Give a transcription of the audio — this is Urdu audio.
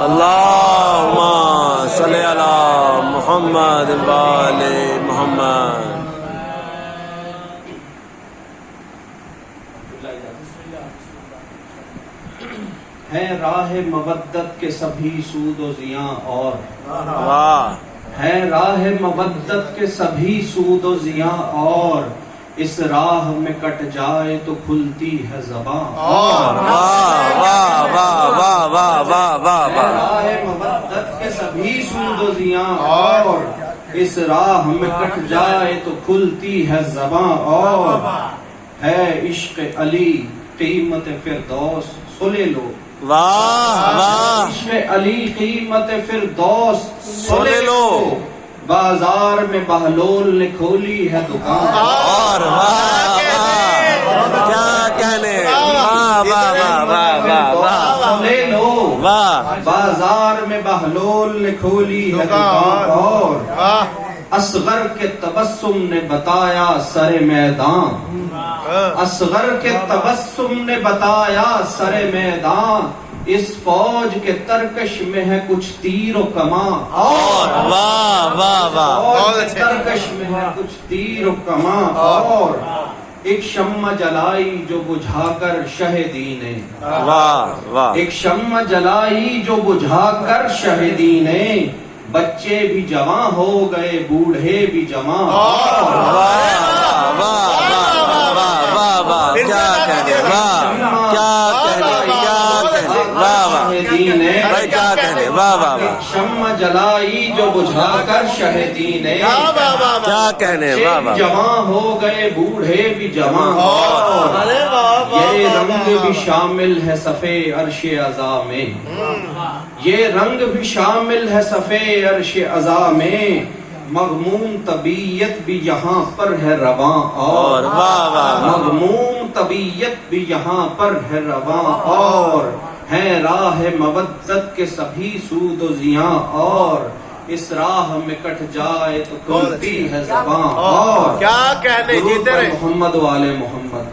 اللہم صلی علی محمد وآل محمد۔ ہے راہ مودت کے سبھی سود و زیاں اور واہ ہے راہ مودت کے سبھی سود و زیاں اور اس راہ میں کٹ جائے تو کھلتی ہے زباں اور واہ واہ واہ واہ واہ واہ واہ ہے راہ مودت کے سبھی سود و زیاں اور اس راہ میں کٹ جائے تو کھلتی ہے زباں اور ہے عشق علی قیمت فردوس سلے لو واہ واہ عشق علی قیمت فردوس سلے لو بازار میں بہلول نے کھولی ہے دکان اور واہ واہ کیا کہنے واہ واہ واہ واہ واہ واہ سلے لو واہ بازار میں بہلول نے کھولی ہے دکان اور اصغر کے تبسم نے بتایا سر میدان اصغر کے تبسم نے بتایا سر میدان اس فوج کے ترکش میں ہے کچھ تیر و کماں اور واہ واہ واہ فوج کے ترکش میں ہے کچھ تیر و کماں اور ایک شمع جلائی جو بجھا کر شہیدی نے واہ واہ ایک شمع جلائی جو بجھا کر شہیدی نے بچے بھی جواں ہو گئے بوڑھے بھی جواں واہ واہ واہ واہ واہ واہ کیا کہنے واہ کیا کہنے کیا کہنے واہ واہ بھائی کیا کہنے واہ واہ واہ شمع جلائی جو بجھا کر شہیدی نے کیا کہنے واہ واہ جواں ہو گئے بوڑھے بھی جواں اور یہ رنگ بھی شامل ہے صفے عرش عزا میں یہ رنگ بھی شامل ہے صفے عرش عزا میں مغموم طبیعت بھی یہاں پر ہے رواں اور واہ واہ مغموم طبیعت بھی یہاں پر ہے رواں اور ہے راہ مودت کے سبھی سود و زیاں اور اس راہ میں کٹ جائے تو کھلتی ہے زباں اور کیا کہنے درود پر محمد والے محمد